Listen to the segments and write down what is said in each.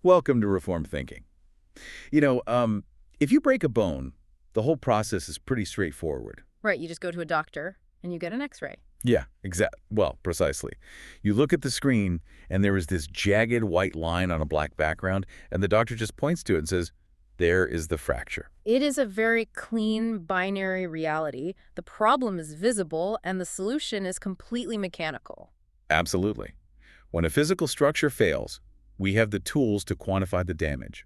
Welcome to Reformed Thinking. You know, um, if you break a bone, the whole process is pretty straightforward. Right, you just go to a doctor and you get an x-ray. Yeah, well, precisely. You look at the screen, and there is this jagged white line on a black background, and the doctor just points to it and says, there is the fracture. It is a very clean binary reality. The problem is visible and the solution is completely mechanical. Absolutely. When a physical structure fails, we have the tools to quantify the damage.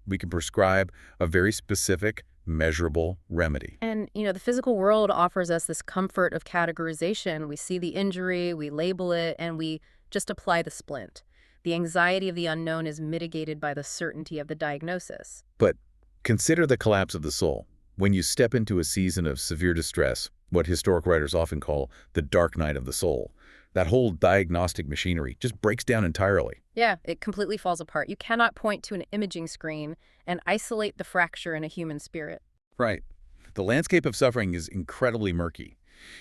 We can prescribe a very specific, measurable remedy. And, the physical world offers us this comfort of categorization. We see the injury, we label it, and we just apply the splint. The anxiety of the unknown is mitigated by the certainty of the diagnosis. But consider the collapse of the soul. When you step into a season of severe distress, what historic writers often call the dark night of the soul, that whole diagnostic machinery just breaks down entirely. Yeah, it completely falls apart. You cannot point to an imaging screen and isolate the fracture in a human spirit. Right. The landscape of suffering is incredibly murky.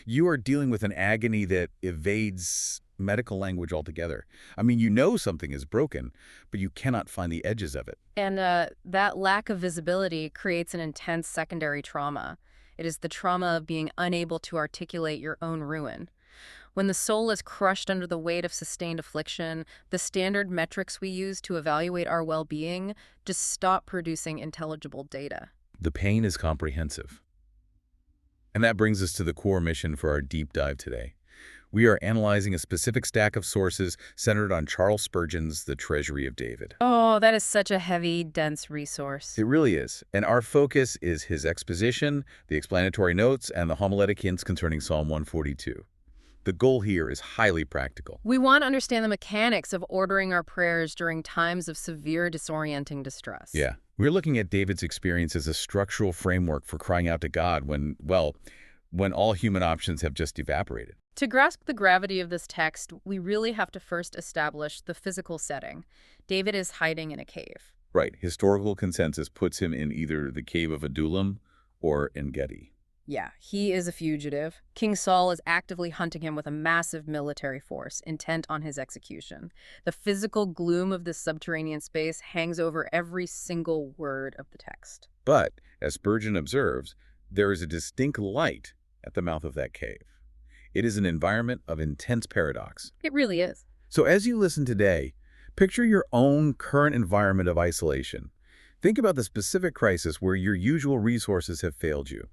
You are dealing with an agony that evades medical language altogether. I mean, you know something is broken, but you cannot find the edges of it. And that lack of visibility creates an intense secondary trauma. It is the trauma of being unable to articulate your own ruin. When the soul is crushed under the weight of sustained affliction, the standard metrics we use to evaluate our well-being just stop producing intelligible data. The pain is comprehensive. And that brings us to the core mission for our deep dive today. We are analyzing a specific stack of sources centered on Charles Spurgeon's The Treasury of David. Oh, that is such a heavy, dense resource. It really is. And our focus is his exposition, the explanatory notes, and the homiletic hints concerning Psalm 142. The goal here is highly practical. We want to understand the mechanics of ordering our prayers during times of severe disorienting distress. Yeah. We're looking at David's experience as a structural framework for crying out to God when all human options have just evaporated. To grasp the gravity of this text, we really have to first establish the physical setting. David is hiding in a cave. Right. Historical consensus puts him in either the cave of Adullam or Engedi. Yeah, he is a fugitive. King Saul is actively hunting him with a massive military force, intent on his execution. The physical gloom of this subterranean space hangs over every single word of the text. But, as Spurgeon observes, there is a distinct light at the mouth of that cave. It is an environment of intense paradox. It really is. So as you listen today, picture your own current environment of isolation. Think about the specific crisis where your usual resources have failed you.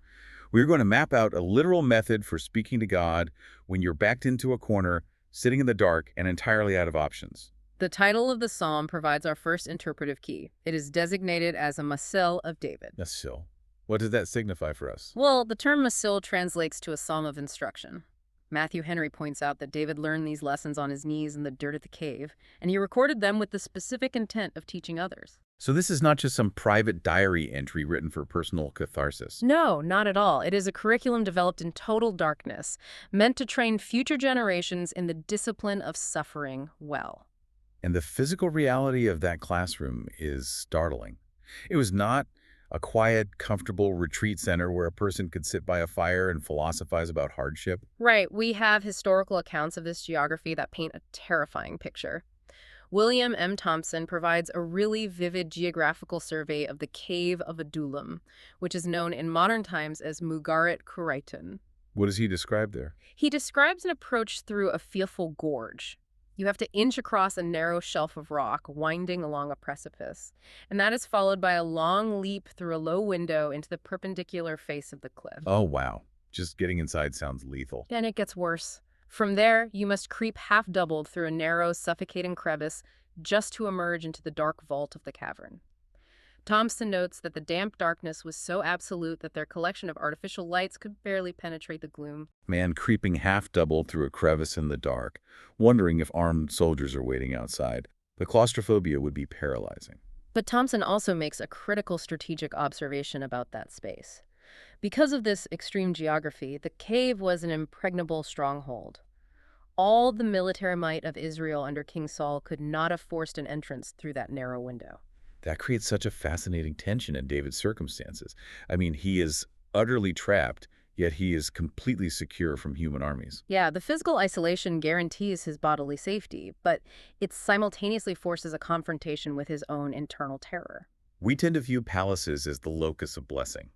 We're going to map out a literal method for speaking to God when you're backed into a corner, sitting in the dark, and entirely out of options. The title of the psalm provides our first interpretive key. It is designated as a Masil of David. Masil. What does that signify for us? Well, the term Masil translates to a psalm of instruction. Matthew Henry points out that David learned these lessons on his knees in the dirt of the cave, and he recorded them with the specific intent of teaching others. So this is not just some private diary entry written for personal catharsis. No, not at all. It is a curriculum developed in total darkness, meant to train future generations in the discipline of suffering well. And the physical reality of that classroom is startling. It was not a quiet, comfortable retreat center where a person could sit by a fire and philosophize about hardship. Right. We have historical accounts of this geography that paint a terrifying picture. William M. Thompson provides a really vivid geographical survey of the Cave of Adullam, which is known in modern times as Mugarit Kuraitan. What does he describe there? He describes an approach through a fearful gorge. You have to inch across a narrow shelf of rock, winding along a precipice, and that is followed by a long leap through a low window into the perpendicular face of the cliff. Oh, wow. Just getting inside sounds lethal. Then it gets worse. From there, you must creep half-doubled through a narrow, suffocating crevice just to emerge into the dark vault of the cavern. Thompson notes that the damp darkness was so absolute that their collection of artificial lights could barely penetrate the gloom. Man creeping half-double through a crevice in the dark, wondering if armed soldiers are waiting outside. The claustrophobia would be paralyzing. But Thompson also makes a critical strategic observation about that space. Because of this extreme geography, the cave was an impregnable stronghold. All the military might of Israel under King Saul could not have forced an entrance through that narrow window. That creates such a fascinating tension in David's circumstances. I mean, he is utterly trapped, yet he is completely secure from human armies. Yeah, the physical isolation guarantees his bodily safety, but it simultaneously forces a confrontation with his own internal terror. We tend to view palaces as the locus of blessing,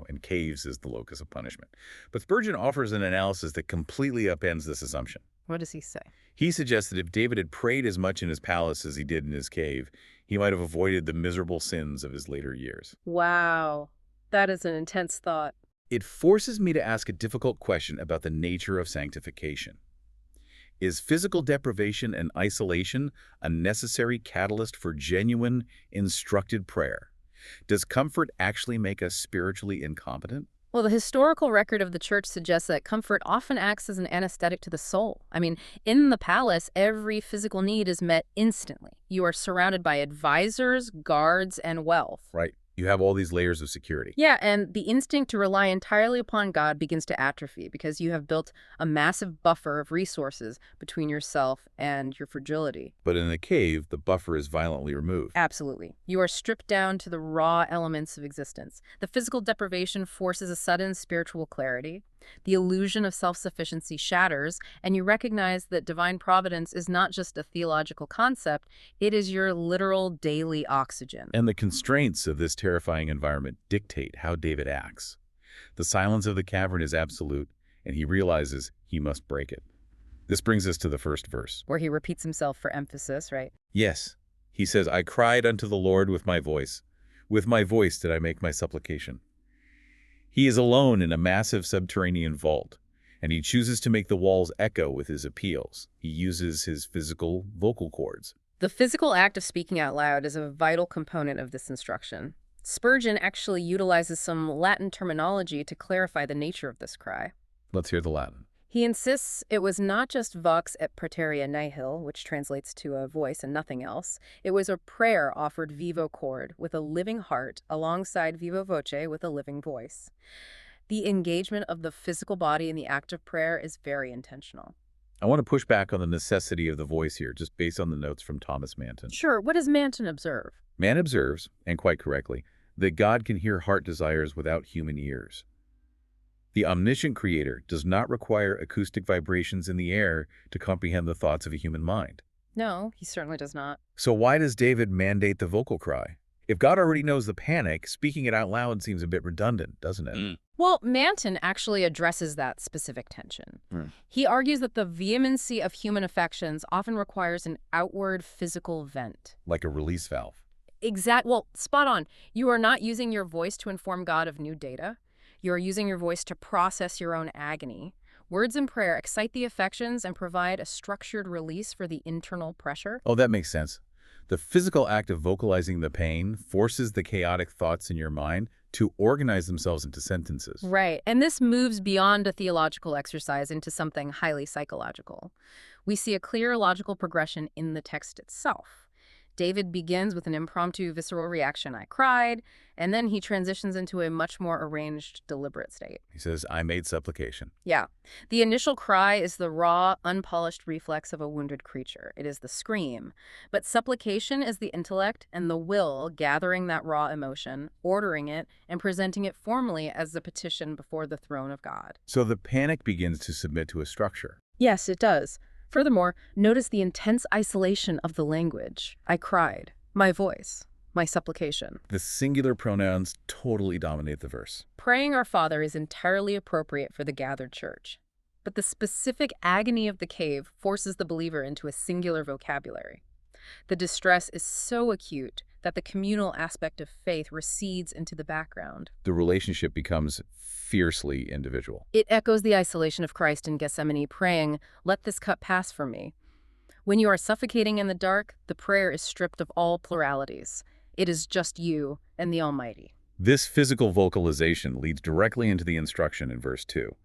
and caves as the locus of punishment. But Spurgeon offers an analysis that completely upends this assumption. What does he say? He suggests that if David had prayed as much in his palace as he did in his cave, he might have avoided the miserable sins of his later years. Wow, that is an intense thought. It forces me to ask a difficult question about the nature of sanctification. Is physical deprivation and isolation a necessary catalyst for genuine, instructed prayer? Does comfort actually make us spiritually incompetent? Well, the historical record of the church suggests that comfort often acts as an anesthetic to the soul. I mean, in the palace, every physical need is met instantly. You are surrounded by advisors, guards, and wealth. Right. You have all these layers of security. Yeah, and the instinct to rely entirely upon God begins to atrophy because you have built a massive buffer of resources between yourself and your fragility. But in the cave, the buffer is violently removed. Absolutely. You are stripped down to the raw elements of existence. The physical deprivation forces a sudden spiritual clarity. The illusion of self-sufficiency shatters, and you recognize that divine providence is not just a theological concept, it is your literal daily oxygen. And the constraints of this terrifying environment dictate how David acts. The silence of the cavern is absolute, and he realizes he must break it. This brings us to the first verse, Where he repeats himself for emphasis, right? Yes, he says, I cried unto the Lord with my voice. With my voice did I make my supplication. He is alone in a massive subterranean vault, and he chooses to make the walls echo with his appeals. He uses his physical vocal cords. The physical act of speaking out loud is a vital component of this instruction. Spurgeon actually utilizes some Latin terminology to clarify the nature of this cry. Let's hear the Latin. He insists it was not just vox et praeterea nihil, which translates to a voice and nothing else. It was a prayer offered vivo chord, with a living heart, alongside vivo voce, with a living voice. The engagement of the physical body in the act of prayer is very intentional. I want to push back on the necessity of the voice here, just based on the notes from Thomas Manton. Sure, what does Manton observe? Man observes, and quite correctly, that God can hear heart desires without human ears. The omniscient creator does not require acoustic vibrations in the air to comprehend the thoughts of a human mind. No, he certainly does not. So why does David mandate the vocal cry? If God already knows the panic, speaking it out loud seems a bit redundant, doesn't it? Well, Manton actually addresses that specific tension. He argues that the vehemency of human affections often requires an outward physical vent. Like a release valve. Well, spot on. You are not using your voice to inform God of new data. You are using your voice to process your own agony. Words in prayer excite the affections and provide a structured release for the internal pressure. Oh, that makes sense. The physical act of vocalizing the pain forces the chaotic thoughts in your mind to organize themselves into sentences. Right, and this moves beyond a theological exercise into something highly psychological. We see a clear logical progression in the text itself. David begins with an impromptu visceral reaction, I cried, and then he transitions into a much more arranged, deliberate state. He says, I made supplication. Yeah. The initial cry is the raw, unpolished reflex of a wounded creature. It is the scream. But supplication is the intellect and the will gathering that raw emotion, ordering it, and presenting it formally as a petition before the throne of God. So the panic begins to submit to a structure. Yes, it does. Furthermore, notice the intense isolation of the language. I cried. My voice. My supplication. The singular pronouns totally dominate the verse. Praying our Father is entirely appropriate for the gathered church. But the specific agony of the cave forces the believer into a singular vocabulary. The distress is so acute that the communal aspect of faith recedes into the background. The relationship becomes fiercely individual. It echoes the isolation of Christ in Gethsemane, praying, let this cup pass from me. When you are suffocating in the dark, the prayer is stripped of all pluralities. It is just you and the Almighty. This physical vocalization leads directly into the instruction in verse 2.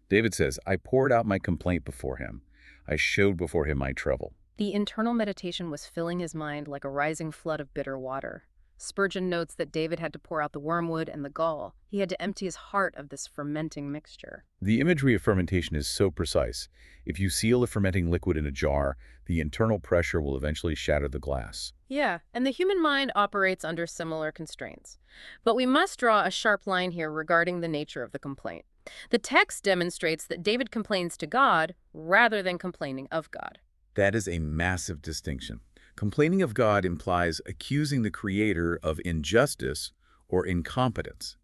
David says, I poured out my complaint before him. I showed before him my trouble. The internal meditation was filling his mind like a rising flood of bitter water. Spurgeon notes that David had to pour out the wormwood and the gall. He had to empty his heart of this fermenting mixture. The imagery of fermentation is so precise. If you seal a fermenting liquid in a jar, the internal pressure will eventually shatter the glass. Yeah, and the human mind operates under similar constraints. But we must draw a sharp line here regarding the nature of the complaint. The text demonstrates that David complains to God rather than complaining of God. That is a massive distinction. Complaining of God implies accusing the Creator of injustice or incompetence.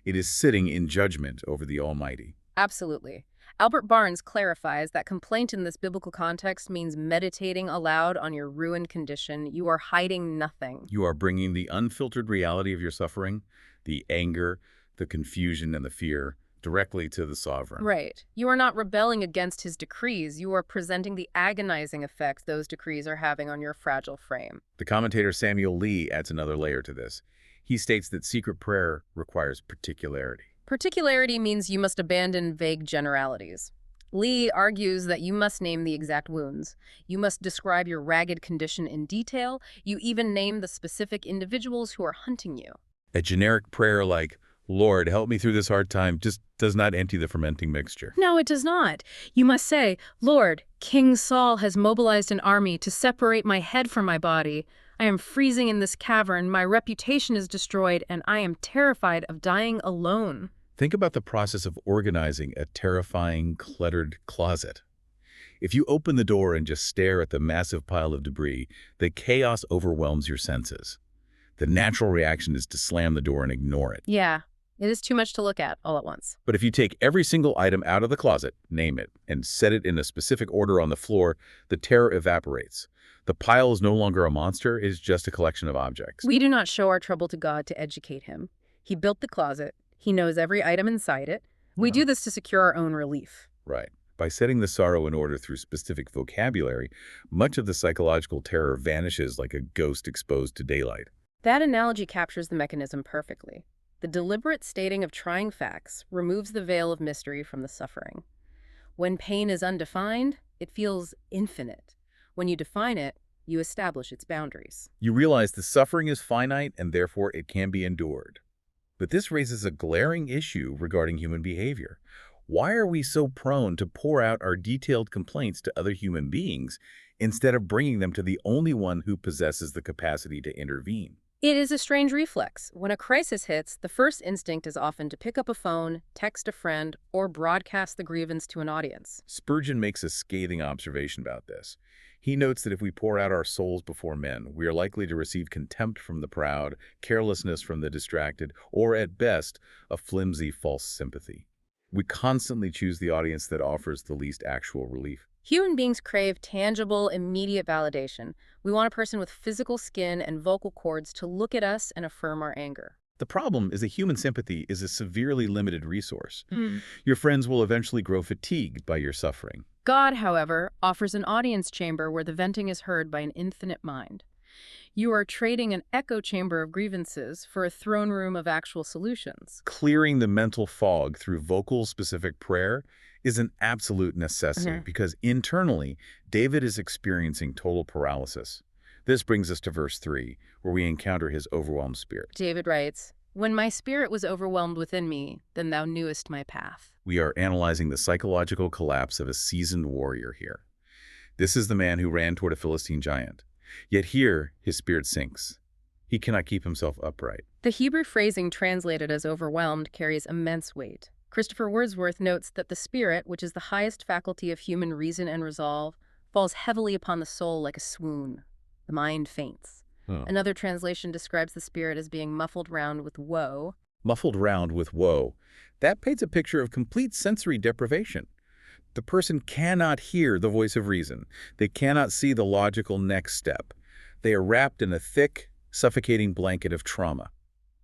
It is sitting in judgment over the Almighty. Absolutely. Albert Barnes clarifies that complaint in this biblical context means meditating aloud on your ruined condition. You are hiding nothing. You are bringing the unfiltered reality of your suffering, the anger, the confusion, and the fear, directly to the sovereign. Right. You are not rebelling against his decrees. You are presenting the agonizing effects those decrees are having on your fragile frame. The commentator Samuel Lee adds another layer to this. He states that secret prayer requires particularity. Particularity means you must abandon vague generalities. Lee argues that you must name the exact wounds. You must describe your ragged condition in detail. You even name the specific individuals who are hunting you. A generic prayer like, "Lord, help me through this hard time," just does not empty the fermenting mixture. No, it does not. You must say, Lord, King Saul has mobilized an army to separate my head from my body. I am freezing in this cavern, my reputation is destroyed, and I am terrified of dying alone. Think about the process of organizing a terrifying, cluttered closet. If you open the door and just stare at the massive pile of debris, the chaos overwhelms your senses. The natural reaction is to slam the door and ignore it. Yeah, it is too much to look at all at once. But if you take every single item out of the closet, name it, and set it in a specific order on the floor, the terror evaporates. The pile is no longer a monster, it is just a collection of objects. We do not show our trouble to God to educate him. He built the closet. He knows every item inside it. We do this to secure our own relief. Right. By setting the sorrow in order through specific vocabulary, much of the psychological terror vanishes like a ghost exposed to daylight. That analogy captures the mechanism perfectly. The deliberate stating of trying facts removes the veil of mystery from the suffering. When pain is undefined, it feels infinite. When you define it, you establish its boundaries. You realize the suffering is finite and therefore it can be endured. But this raises a glaring issue regarding human behavior. Why are we so prone to pour out our detailed complaints to other human beings instead of bringing them to the only one who possesses the capacity to intervene? It is a strange reflex. When a crisis hits, the first instinct is often to pick up a phone, text a friend, or broadcast the grievance to an audience. Spurgeon makes a scathing observation about this. He notes that if we pour out our souls before men, we are likely to receive contempt from the proud, carelessness from the distracted, or at best, a flimsy false sympathy. We constantly choose the audience that offers the least actual relief. Human beings crave tangible, immediate validation. We want a person with physical skin and vocal cords to look at us and affirm our anger. The problem is that human sympathy is a severely limited resource. Your friends will eventually grow fatigued by your suffering. God, however, offers an audience chamber where the venting is heard by an infinite mind. You are trading an echo chamber of grievances for a throne room of actual solutions. Clearing the mental fog through vocal-specific prayer is an absolute necessity because internally, David is experiencing total paralysis. This brings us to verse 3, where we encounter his overwhelmed spirit. David writes, "When my spirit was overwhelmed within me, then thou knewest my path." We are analyzing the psychological collapse of a seasoned warrior here. This is the man who ran toward a Philistine giant. Yet here, his spirit sinks. He cannot keep himself upright. The Hebrew phrasing translated as overwhelmed carries immense weight. Christopher Wordsworth notes that the spirit, which is the highest faculty of human reason and resolve, falls heavily upon the soul like a swoon. The mind faints. Another translation describes the spirit as being muffled round with woe. Muffled round with woe. That paints a picture of complete sensory deprivation. The person cannot hear the voice of reason. They cannot see the logical next step. They are wrapped in a thick, suffocating blanket of trauma.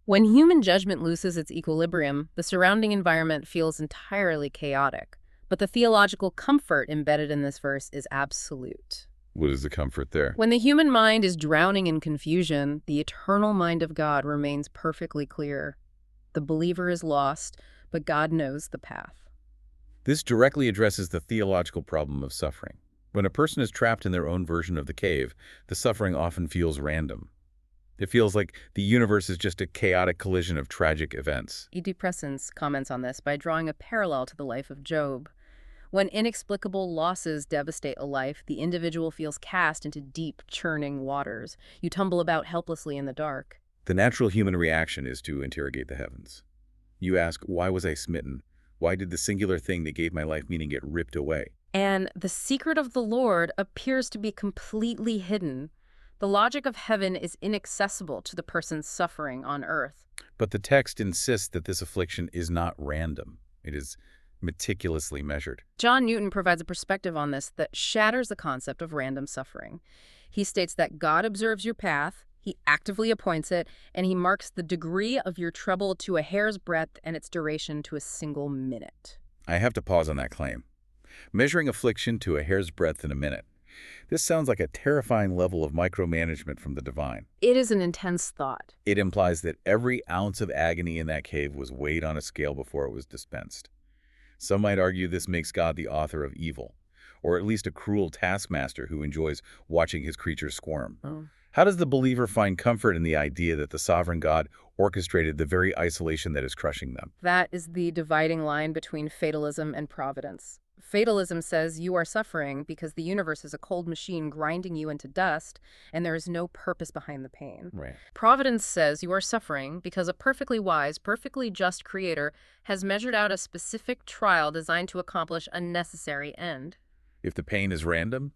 When human judgment loses its equilibrium, the surrounding environment feels entirely chaotic. But the theological comfort embedded in this verse is absolute. What is the comfort there? When the human mind is drowning in confusion, the eternal mind of God remains perfectly clear. The believer is lost, but God knows the path. This directly addresses the theological problem of suffering. When a person is trapped in their own version of the cave, the suffering often feels random. It feels like the universe is just a chaotic collision of tragic events. E. Depressants comments on this by drawing a parallel to the life of Job. When inexplicable losses devastate a life, the individual feels cast into deep, churning waters. You tumble about helplessly in the dark. The natural human reaction is to interrogate the heavens. You ask, why was I smitten? Why did the singular thing that gave my life meaning get ripped away? And the secret of the Lord appears to be completely hidden. The logic of heaven is inaccessible to the person suffering on earth. But the text insists that this affliction is not random. It is meticulously measured. John Newton provides a perspective on this that shatters the concept of random suffering. He states that God observes your path, he actively appoints it, and he marks the degree of your trouble to a hair's breadth and its duration to a single minute. I have to pause on that claim. Measuring affliction to a hair's breadth in a minute. This sounds like a terrifying level of micromanagement from the divine. It is an intense thought. It implies that every ounce of agony in that cave was weighed on a scale before it was dispensed. Some might argue this makes God the author of evil, or at least a cruel taskmaster who enjoys watching his creatures squirm. How does the believer find comfort in the idea that the sovereign God orchestrated the very isolation that is crushing them? That is the dividing line between fatalism and providence. Fatalism says you are suffering because the universe is a cold machine grinding you into dust, and there is no purpose behind the pain. Right. Providence says you are suffering because a perfectly wise, perfectly just creator has measured out a specific trial designed to accomplish a necessary end. If the pain is random,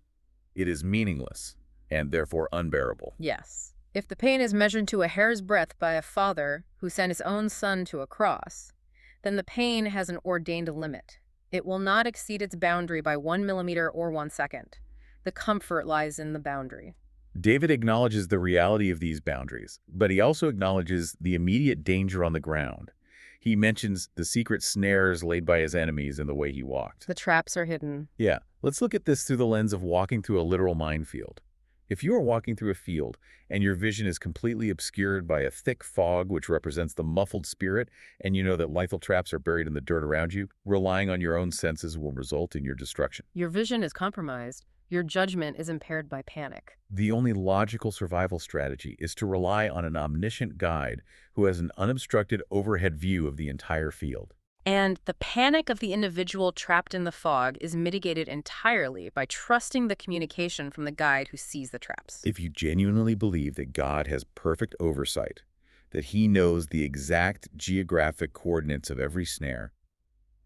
it is meaningless and therefore unbearable. Yes. If the pain is measured to a hair's breadth by a father who sent his own son to a cross, then the pain has an ordained limit. It will not exceed its boundary by 1 millimeter or 1 second. The comfort lies in the boundary. David acknowledges the reality of these boundaries, but he also acknowledges the immediate danger on the ground. He mentions the secret snares laid by his enemies in the way he walked. The traps are hidden. Yeah, let's look at this through the lens of walking through a literal minefield. If you are walking through a field and your vision is completely obscured by a thick fog which represents the muffled spirit, and you know that lethal traps are buried in the dirt around you, relying on your own senses will result in your destruction. Your vision is compromised. Your judgment is impaired by panic. The only logical survival strategy is to rely on an omniscient guide who has an unobstructed overhead view of the entire field. And the panic of the individual trapped in the fog is mitigated entirely by trusting the communication from the guide who sees the traps. If you genuinely believe that God has perfect oversight, that he knows the exact geographic coordinates of every snare,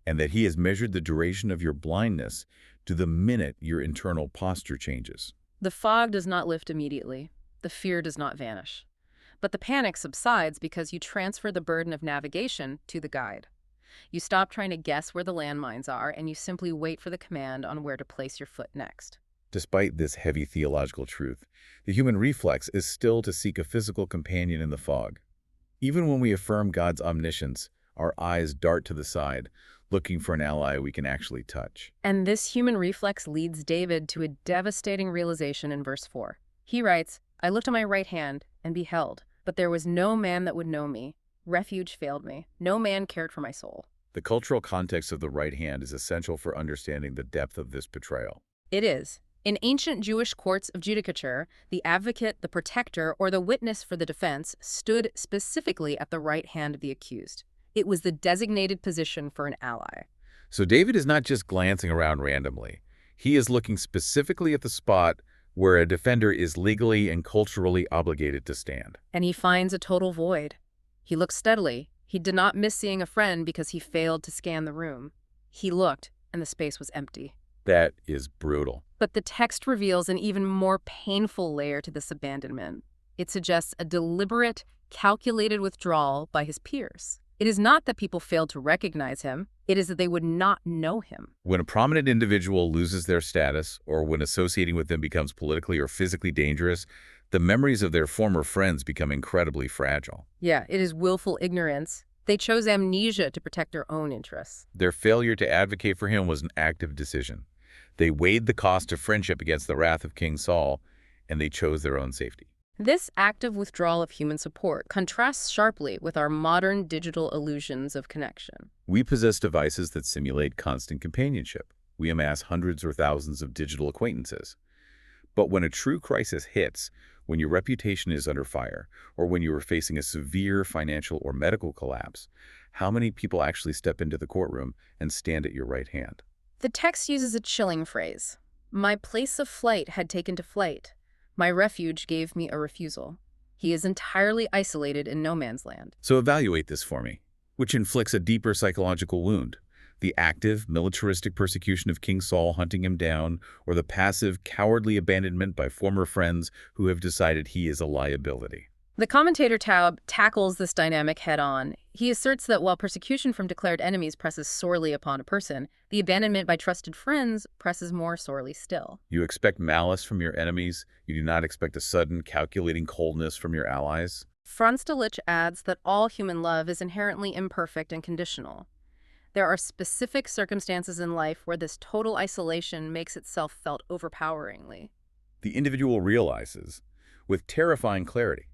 and that he has measured the duration of your blindness to the minute your internal posture changes. The fog does not lift immediately. The fear does not vanish. But the panic subsides because you transfer the burden of navigation to the guide. You stop trying to guess where the landmines are, and you simply wait for the command on where to place your foot next. Despite this heavy theological truth, the human reflex is still to seek a physical companion in the fog. Even when we affirm God's omniscience, our eyes dart to the side, looking for an ally we can actually touch. And this human reflex leads David to a devastating realization in verse 4. He writes, "I looked on my right hand and beheld, but there was no man that would know me. Refuge failed me. No man cared for my soul." The cultural context of the right hand is essential for understanding the depth of this betrayal. It is. In ancient Jewish courts of judicature, the advocate, the protector, or the witness for the defense stood specifically at the right hand of the accused. It was the designated position for an ally. So David is not just glancing around randomly. He is looking specifically at the spot where a defender is legally and culturally obligated to stand. And he finds a total void. He looked steadily. He did not miss seeing a friend because he failed to scan the room. He looked, and the space was empty. That is brutal. But the text reveals an even more painful layer to this abandonment. It suggests a deliberate, calculated withdrawal by his peers. It is not that people failed to recognize him. It is that they would not know him. When a prominent individual loses their status, or when associating with them becomes politically or physically dangerous, the memories of their former friends become incredibly fragile. Yeah, it is willful ignorance. They chose amnesia to protect their own interests. Their failure to advocate for him was an active decision. They weighed the cost of friendship against the wrath of King Saul, and they chose their own safety. This active withdrawal of human support contrasts sharply with our modern digital illusions of connection. We possess devices that simulate constant companionship. We amass hundreds or thousands of digital acquaintances. But when a true crisis hits, when your reputation is under fire, or when you are facing a severe financial or medical collapse, how many people actually step into the courtroom and stand at your right hand? The text uses a chilling phrase. My place of flight had taken to flight. My refuge gave me a refusal. He is entirely isolated in no man's land. So evaluate this for me. Which inflicts a deeper psychological wound? The active, militaristic persecution of King Saul hunting him down, or the passive, cowardly abandonment by former friends who have decided he is a liability. The commentator Taub tackles this dynamic head-on. He asserts that while persecution from declared enemies presses sorely upon a person, the abandonment by trusted friends presses more sorely still. You expect malice from your enemies. You do not expect a sudden, calculating coldness from your allies. Franz Delitzsch adds that all human love is inherently imperfect and conditional. There are specific circumstances in life where this total isolation makes itself felt overpoweringly. The individual realizes, with terrifying clarity,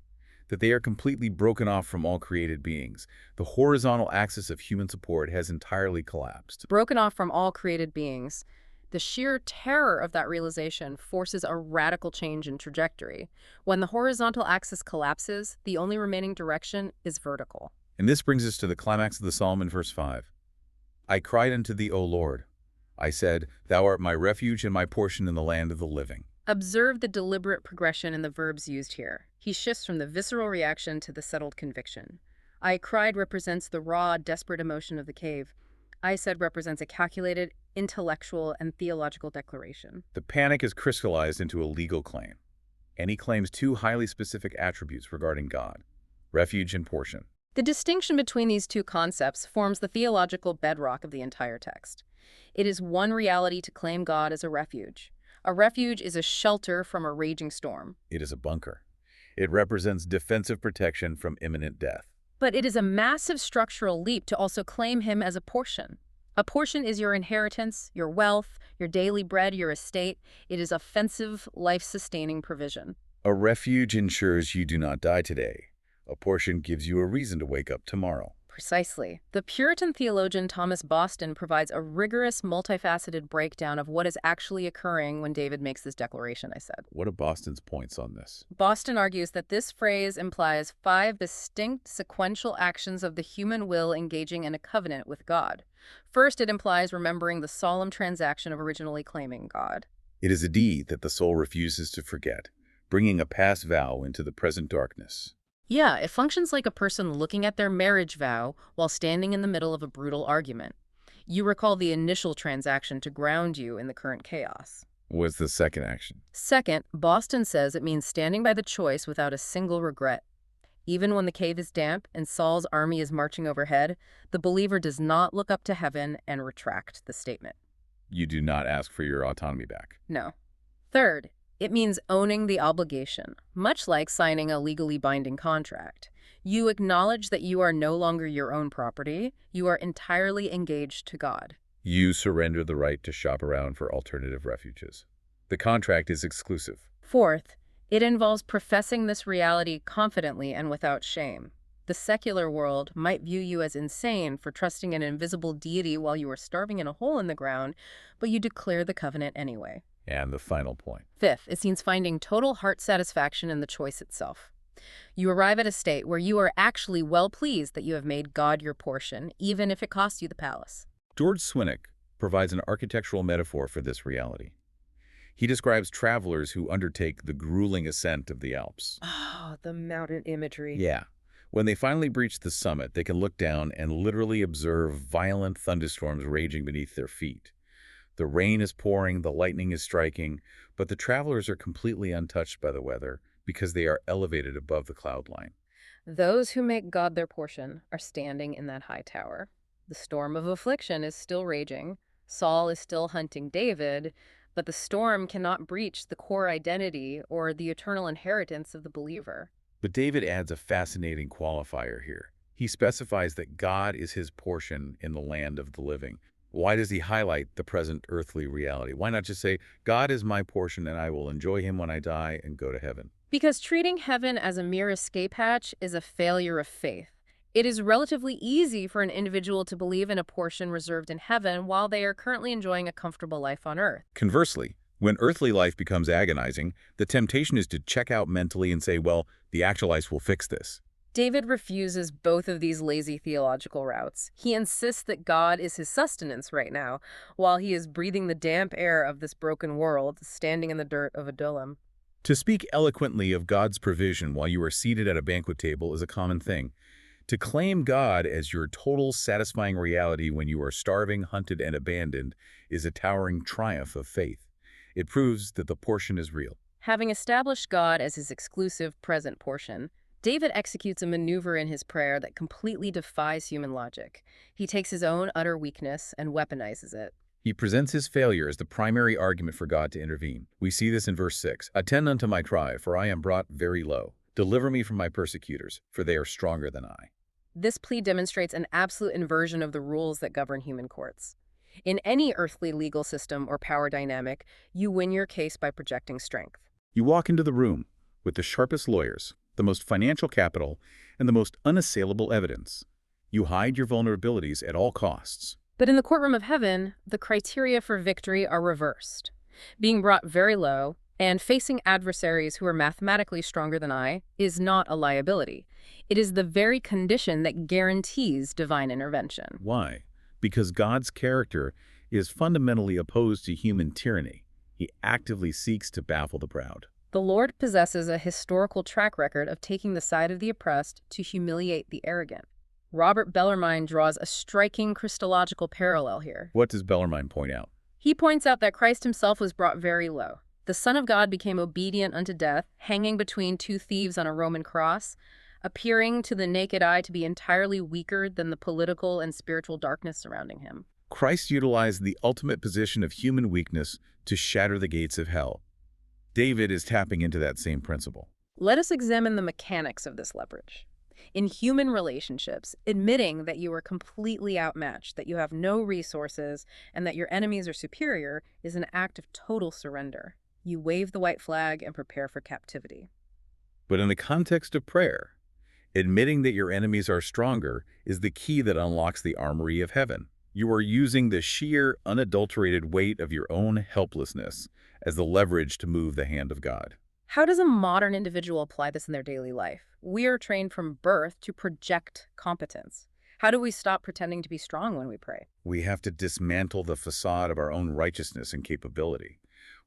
that they are completely broken off from all created beings. The horizontal axis of human support has entirely collapsed. Broken off from all created beings. The sheer terror of that realization forces a radical change in trajectory. When the horizontal axis collapses, the only remaining direction is vertical. And this brings us to the climax of the psalm in verse 5. I cried unto thee, O Lord. I said, Thou art my refuge and my portion in the land of the living. Observe the deliberate progression in the verbs used here. He shifts from the visceral reaction to the settled conviction. I cried represents the raw, desperate emotion of the cave. I said represents a calculated, intellectual, and theological declaration. The panic is crystallized into a legal claim, and he claims two highly specific attributes regarding God: refuge and portion. The distinction between these two concepts forms the theological bedrock of the entire text. It is one reality to claim God as a refuge. A refuge is a shelter from a raging storm. It is a bunker. It represents defensive protection from imminent death. But it is a massive structural leap to also claim him as a portion. A portion is your inheritance, your wealth, your daily bread, your estate. It is offensive, life-sustaining provision. A refuge ensures you do not die today. A portion gives you a reason to wake up tomorrow. Precisely. The Puritan theologian Thomas Boston provides a rigorous, multifaceted breakdown of what is actually occurring when David makes this declaration, I said. What are Boston's points on this? Boston argues that this phrase implies 5 distinct sequential actions of the human will engaging in a covenant with God. First, it implies remembering the solemn transaction of originally claiming God. It is a deed that the soul refuses to forget, bringing a past vow into the present darkness. Yeah, it functions like a person looking at their marriage vow while standing in the middle of a brutal argument. You recall the initial transaction to ground you in the current chaos. What's the second action? Second, Boston says it means standing by the choice without a single regret. Even when the cave is damp and Saul's army is marching overhead, the believer does not look up to heaven and retract the statement. You do not ask for your autonomy back. No. Third, it means owning the obligation, much like signing a legally binding contract. You acknowledge that you are no longer your own property. You are entirely engaged to God. You surrender the right to shop around for alternative refuges. The contract is exclusive. Fourth, it involves professing this reality confidently and without shame. The secular world might view you as insane for trusting an invisible deity while you are starving in a hole in the ground, but you declare the covenant anyway. And the final point. Fifth, it means finding total heart satisfaction in the choice itself. You arrive at a state where you are actually well pleased that you have made God your portion, even if it costs you the palace. George Swinnock provides an architectural metaphor for this reality. He describes travelers who undertake the grueling ascent of the Alps. Oh, the mountain imagery. Yeah. When they finally reach the summit, they can look down and literally observe violent thunderstorms raging beneath their feet. The rain is pouring, the lightning is striking, but the travelers are completely untouched by the weather because they are elevated above the cloud line. Those who make God their portion are standing in that high tower. The storm of affliction is still raging. Saul is still hunting David, but the storm cannot breach the core identity or the eternal inheritance of the believer. But David adds a fascinating qualifier here. He specifies that God is his portion in the land of the living. Why does he highlight the present earthly reality? Why not just say, God is my portion and I will enjoy him when I die and go to heaven? Because treating heaven as a mere escape hatch is a failure of faith. It is relatively easy for an individual to believe in a portion reserved in heaven while they are currently enjoying a comfortable life on earth. Conversely, when earthly life becomes agonizing, the temptation is to check out mentally and say, well, the actual life will fix this. David refuses both of these lazy theological routes. He insists that God is his sustenance right now, while he is breathing the damp air of this broken world, standing in the dirt of Adullam. To speak eloquently of God's provision while you are seated at a banquet table is a common thing. To claim God as your total satisfying reality when you are starving, hunted, and abandoned is a towering triumph of faith. It proves that the portion is real. Having established God as his exclusive present portion, David executes a maneuver in his prayer that completely defies human logic. He takes his own utter weakness and weaponizes it. He presents his failure as the primary argument for God to intervene. We see this in verse 6. Attend unto my cry, for I am brought very low. Deliver me from my persecutors, for they are stronger than I. This plea demonstrates an absolute inversion of the rules that govern human courts. In any earthly legal system or power dynamic, you win your case by projecting strength. You walk into the room with the sharpest lawyers, the most financial capital, and the most unassailable evidence. You hide your vulnerabilities at all costs. But in the courtroom of heaven, the criteria for victory are reversed. Being brought very low and facing adversaries who are mathematically stronger than I is not a liability. It is the very condition that guarantees divine intervention. Why? Because God's character is fundamentally opposed to human tyranny. He actively seeks to baffle the proud. The Lord possesses a historical track record of taking the side of the oppressed to humiliate the arrogant. Robert Bellarmine draws a striking Christological parallel here. What does Bellarmine point out? He points out that Christ himself was brought very low. The Son of God became obedient unto death, hanging between two thieves on a Roman cross, appearing to the naked eye to be entirely weaker than the political and spiritual darkness surrounding him. Christ utilized the ultimate position of human weakness to shatter the gates of hell. David is tapping into that same principle. Let us examine the mechanics of this leverage. In human relationships, admitting that you are completely outmatched, that you have no resources, and that your enemies are superior is an act of total surrender. You wave the white flag and prepare for captivity. But in the context of prayer, admitting that your enemies are stronger is the key that unlocks the armory of heaven. You are using the sheer, unadulterated weight of your own helplessness as the leverage to move the hand of God. How does a modern individual apply this in their daily life? We are trained from birth to project competence. How do we stop pretending to be strong when we pray? We have to dismantle the facade of our own righteousness and capability.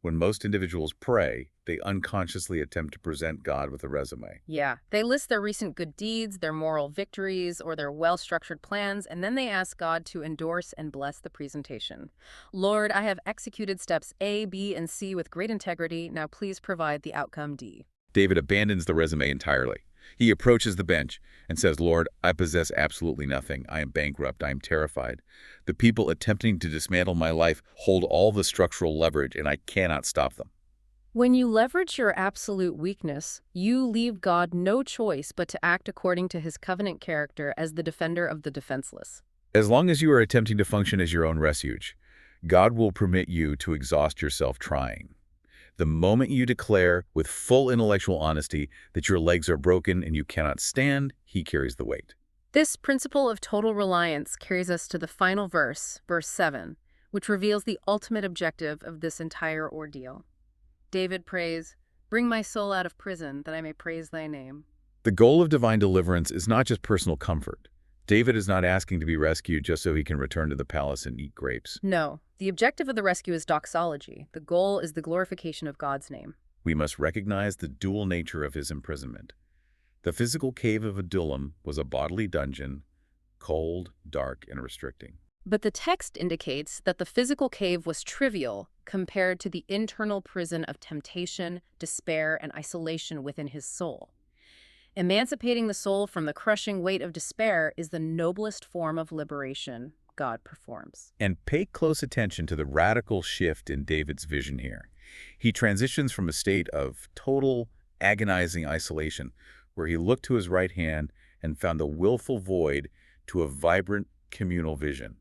When most individuals pray, they unconsciously attempt to present God with a resume. Yeah, they list their recent good deeds, their moral victories, or their well-structured plans, and then they ask God to endorse and bless the presentation. Lord, I have executed steps A, B, and C with great integrity. Now please provide the outcome D. David abandons the resume entirely. He approaches the bench and says, Lord, I possess absolutely nothing. I am bankrupt. I am terrified. The people attempting to dismantle my life hold all the structural leverage, and I cannot stop them. When you leverage your absolute weakness, you leave God no choice but to act according to his covenant character as the defender of the defenseless. As long as you are attempting to function as your own refuge, God will permit you to exhaust yourself trying. The moment you declare with full intellectual honesty that your legs are broken and you cannot stand, he carries the weight. This principle of total reliance carries us to the final verse, verse 7, which reveals the ultimate objective of this entire ordeal. David prays, "Bring my soul out of prison, that I may praise thy name." The goal of divine deliverance is not just personal comfort. David is not asking to be rescued just so he can return to the palace and eat grapes. No, the objective of the rescue is doxology. The goal is the glorification of God's name. We must recognize the dual nature of his imprisonment. The physical cave of Adullam was a bodily dungeon, cold, dark, and restricting. But the text indicates that the physical cave was trivial compared to the internal prison of temptation, despair, and isolation within his soul. Emancipating the soul from the crushing weight of despair is the noblest form of liberation God performs. And pay close attention to the radical shift in David's vision here. He transitions from a state of total, agonizing isolation, where he looked to his right hand and found a willful void, to a vibrant communal vision.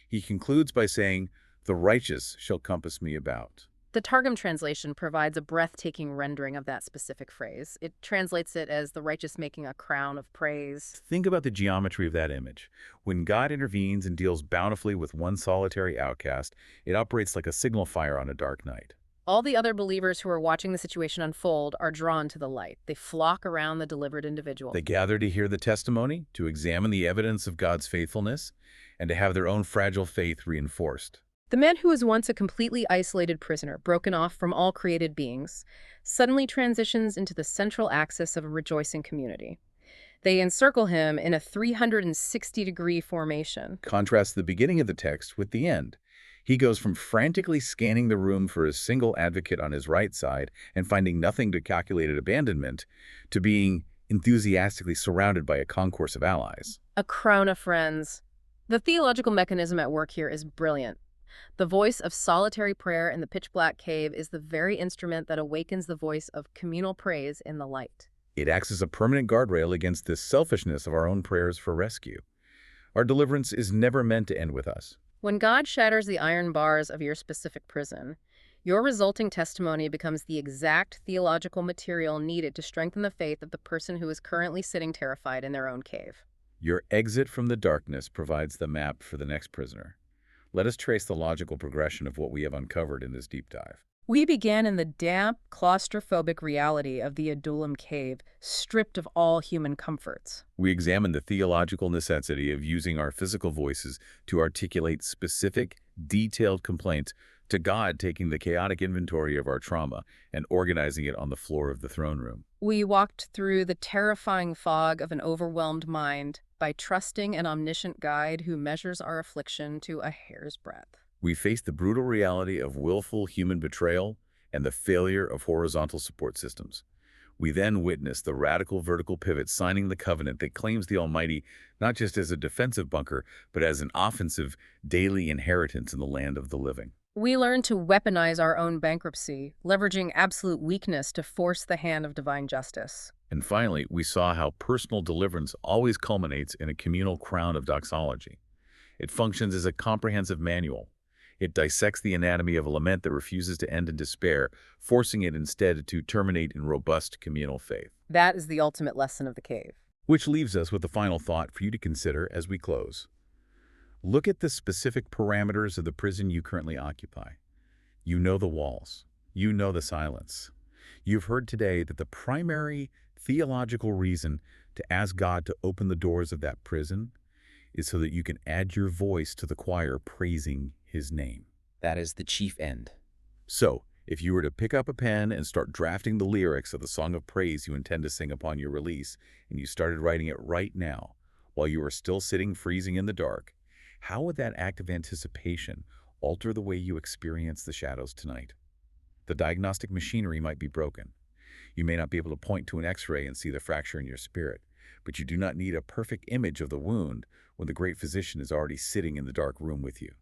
He concludes by saying, "The righteous shall compass me about." The Targum translation provides a breathtaking rendering of that specific phrase. It translates it as the righteous making a crown of praise. Think about the geometry of that image. When God intervenes and deals bountifully with one solitary outcast, it operates like a signal fire on a dark night. All the other believers who are watching the situation unfold are drawn to the light. They flock around the delivered individual. They gather to hear the testimony, to examine the evidence of God's faithfulness, and to have their own fragile faith reinforced. The man who was once a completely isolated prisoner, broken off from all created beings, suddenly transitions into the central axis of a rejoicing community. They encircle him in a 360-degree formation. Contrast the beginning of the text with the end. He goes from frantically scanning the room for a single advocate on his right side and finding nothing to calculated abandonment to being enthusiastically surrounded by a concourse of allies. A crown of friends. The theological mechanism at work here is brilliant. The voice of solitary prayer in the pitch-black cave is the very instrument that awakens the voice of communal praise in the light. It acts as a permanent guardrail against the selfishness of our own prayers for rescue. Our deliverance is never meant to end with us. When God shatters the iron bars of your specific prison, your resulting testimony becomes the exact theological material needed to strengthen the faith of the person who is currently sitting terrified in their own cave. Your exit from the darkness provides the map for the next prisoner. Let us trace the logical progression of what we have uncovered in this deep dive. We began in the damp, claustrophobic reality of the Adullam cave, stripped of all human comforts. We examine the theological necessity of using our physical voices to articulate specific, detailed complaints to God, taking the chaotic inventory of our trauma and organizing it on the floor of the throne room. We walked through the terrifying fog of an overwhelmed mind by trusting an omniscient guide who measures our affliction to a hair's breadth. We face the brutal reality of willful human betrayal and the failure of horizontal support systems. We then witness the radical vertical pivot signing the covenant that claims the Almighty not just as a defensive bunker, but as an offensive daily inheritance in the land of the living. We learned to weaponize our own bankruptcy, leveraging absolute weakness to force the hand of divine justice. And finally, we saw how personal deliverance always culminates in a communal crown of doxology. It functions as a comprehensive manual. It dissects the anatomy of a lament that refuses to end in despair, forcing it instead to terminate in robust communal faith. That is the ultimate lesson of the cave. Which leaves us with a final thought for you to consider as we close. Look at the specific parameters of the prison you currently occupy. You know the walls. You know the silence. You've heard today that the primary theological reason to ask God to open the doors of that prison is so that you can add your voice to the choir praising His name. That is the chief end. So, if you were to pick up a pen and start drafting the lyrics of the song of praise you intend to sing upon your release, and you started writing it right now, while you are still sitting freezing in the dark, how would that act of anticipation alter the way you experience the shadows tonight? The diagnostic machinery might be broken. You may not be able to point to an X-ray and see the fracture in your spirit, but you do not need a perfect image of the wound when the great physician is already sitting in the dark room with you.